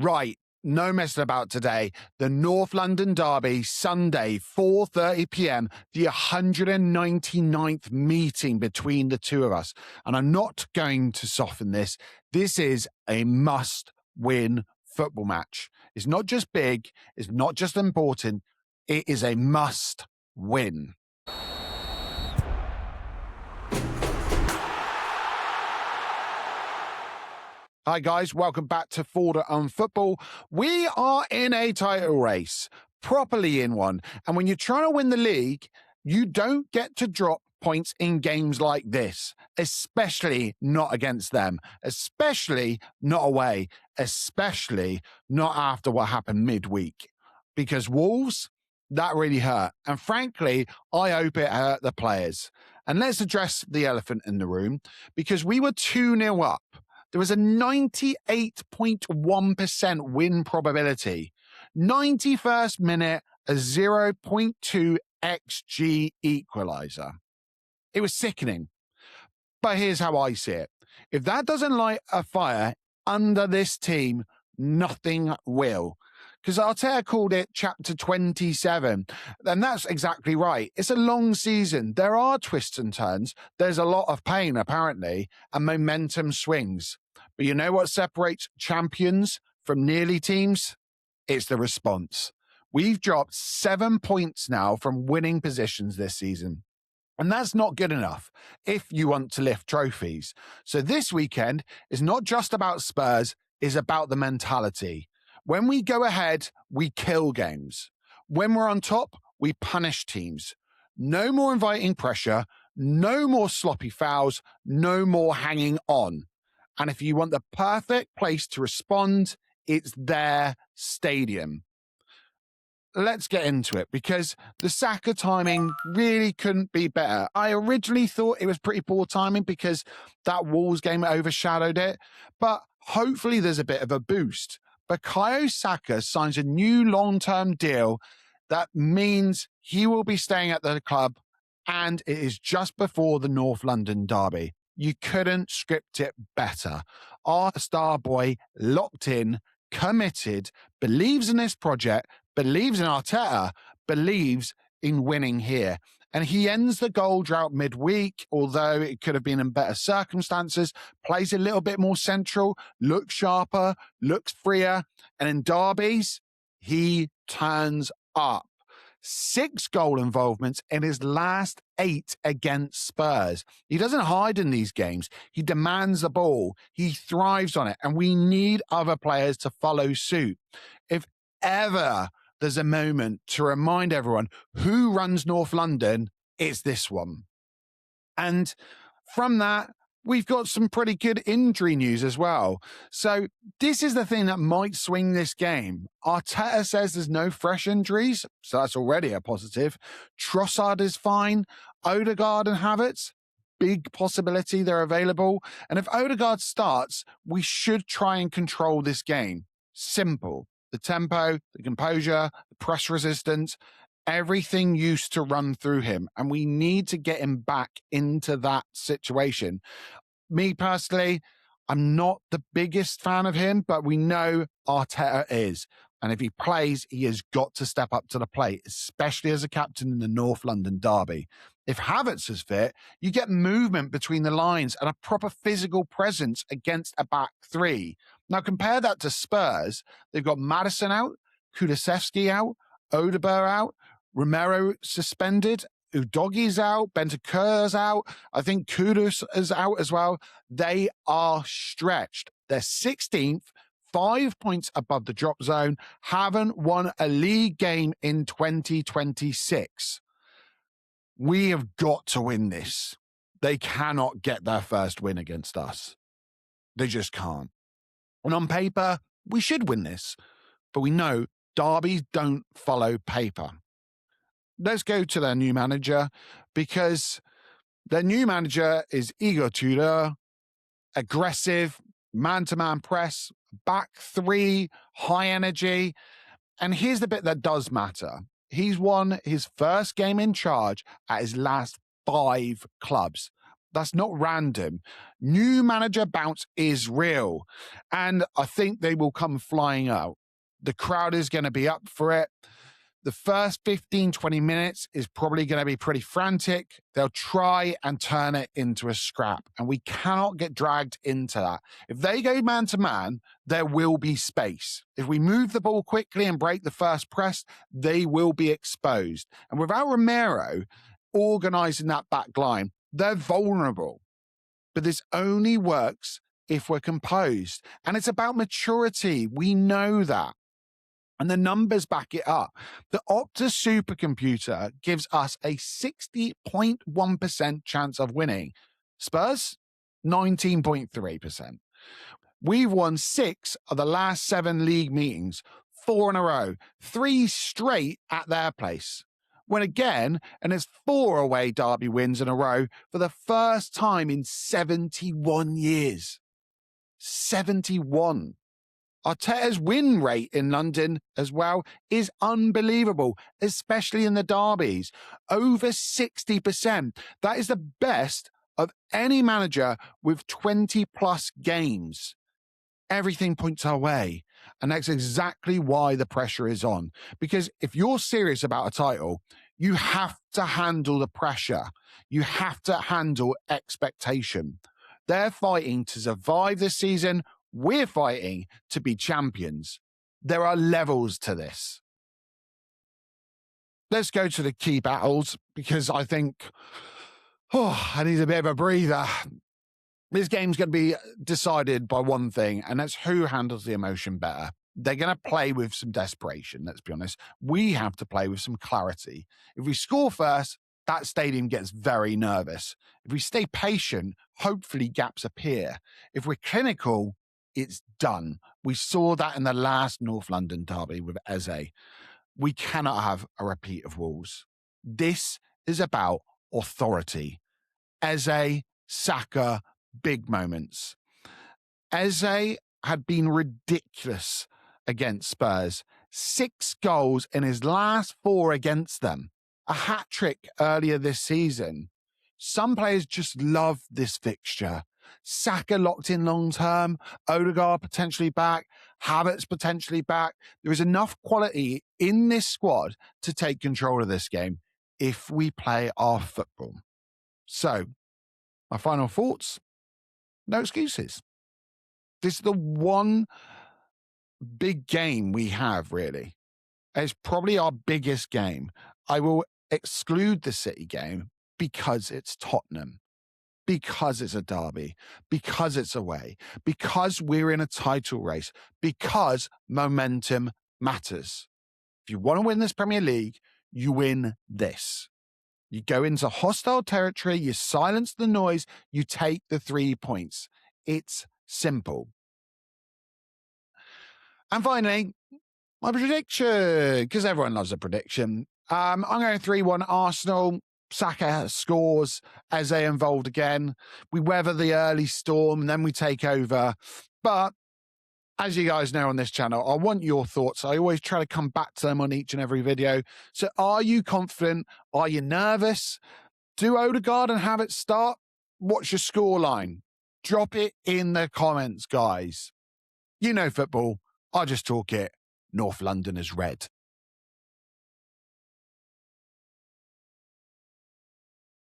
Right, no messing about today. The North London Derby, Sunday, 4:30 p.m, the 199th meeting between the two of us. And I'm not going to soften this. This is a must-win football match. It's not just big, it's not just important, it is a must-win. Hi guys, welcome back to Fodder on Football. We are in a title race, properly in one. And when you're trying to win the league, you don't get to drop points in games like this, especially not against them, especially not away, especially not after what happened midweek. Because Wolves, that really hurt. And frankly, I hope it hurt the players. And let's address the elephant in the room, because we were 2-0 up. There was a 98.1% win probability. 91st minute, a 0.2 XG equaliser. It was sickening. But here's how I see it. If that doesn't light a fire under this team, nothing will. Because Arteta called it chapter 27. And that's exactly right. It's a long season. There are twists and turns. There's a lot of pain, apparently, and momentum swings. But you know what separates champions from nearly teams? It's the response. We've dropped 7 points now from winning positions this season. And that's not good enough if you want to lift trophies. So this weekend is not just about Spurs, it's about the mentality. When we go ahead, we kill games. When we're on top, we punish teams. No more inviting pressure, no more sloppy fouls, no more hanging on. And if you want the perfect place to respond, it's their stadium. Let's get into it, because the Saka timing really couldn't be better. I originally thought it was pretty poor timing because that Wolves game overshadowed it, but hopefully there's a bit of a boost. Bukayo Saka signs a new long-term deal that means he will be staying at the club, and it is just before the North London Derby. You couldn't script it better. Our star boy, locked in, committed, believes in this project, believes in Arteta, believes in winning here. And he ends the goal drought midweek, although it could have been in better circumstances, plays a little bit more central, looks sharper, looks freer. And in derbies, he turns up. 6 goal involvements in his last 8 against Spurs. He doesn't hide in these games. He demands the ball. He thrives on it. And we need other players to follow suit. If ever there's a moment to remind everyone who runs North London, it's this one. And from that, we've got some pretty good injury news as well. So this is the thing that might swing this game. Arteta says there's no fresh injuries, so that's already a positive. Trossard is fine. Odegaard and Havertz, big possibility they're available. And if Odegaard starts, we should try and control this game. Simple. The tempo, the composure, the press resistance, everything used to run through him. And we need to get him back into that situation. Me personally, I'm not the biggest fan of him, but we know Arteta is. And if he plays, he has got to step up to the plate, especially as a captain in the North London Derby. If Havertz is fit, you get movement between the lines and a proper physical presence against a back three. Now compare that to Spurs. They've got Maddison out, Kulusevski out, Odegaard out, Romero suspended, Udogie's out, Bentancur's out. I think Kudus is out as well. They are stretched. They're 16th, 5 points above the drop zone, haven't won a league game in 2026. We have got to win this. They cannot get their first win against us. They just can't. And on paper, we should win this. But we know derbies don't follow paper. Let's go to their new manager, because their new manager is Igor Tudor, aggressive, man-to-man press, back three, high energy. And here's the bit that does matter. He's won his first game in charge at his last 5 clubs. That's not random. New manager bounce is real. And I think they will come flying out. The crowd is going to be up for it. The first 15, 20 minutes is probably going to be pretty frantic. They'll try and turn it into a scrap, and we cannot get dragged into that. If they go man to man, there will be space. If we move the ball quickly and break the first press, they will be exposed. And without Romero organising that back line, they're vulnerable. But this only works if we're composed. And it's about maturity. We know that. And the numbers back it up. The Opta supercomputer gives us a 60.1% chance of winning. Spurs, 19.3%. We've won 6 of the last 7 league meetings, 4 in a row, 3 straight at their place. When again, and it's 4 away derby wins in a row for the first time in 71 years. 71. Arteta's win rate in London as well is unbelievable, especially in the derbies. Over 60%. That is the best of any manager with 20-plus games. Everything points our way. And that's exactly why the pressure is on. Because if you're serious about a title, you have to handle the pressure. You have to handle expectation. They're fighting to survive this season. We're fighting to be champions. There are levels to this. Let's go to the key battles, because I think, I need a bit of a breather. This game's going to be decided by one thing, and that's who handles the emotion better. They're going to play with some desperation, let's be honest. We have to play with some clarity. If we score first, that stadium gets very nervous. If we stay patient, hopefully gaps appear. If we're clinical, it's done. We saw that in the last North London derby with Eze. We cannot have a repeat of Wolves. This is about authority. Eze, Saka, big moments. Eze had been ridiculous against Spurs. 6 goals in his last 4 against them. A hat-trick earlier this season. Some players just love this fixture. Saka locked in long-term, Odegaard potentially back, Havertz potentially back. There is enough quality in this squad to take control of this game if we play our football. So, my final thoughts, no excuses. This is the one big game we have, really. It's probably our biggest game. I will exclude the City game because it's Tottenham, because it's a derby, because it's away, because we're in a title race, because momentum matters. If you want to win this Premier League, you win this. You go into hostile territory, you silence the noise, you take the 3 points. It's simple. And finally, my prediction, because everyone loves a prediction. I'm going 3-1 Arsenal. Saka scores, Eze involved again. We weather the early storm, and then we take over. But as you guys know on this channel, I want your thoughts. I always try to come back to them on each and every video. So are you confident? Are you nervous? Do Odegaard and Havertz start? What's your scoreline? Drop it in the comments, guys. You know football. I just talk it. North London is red.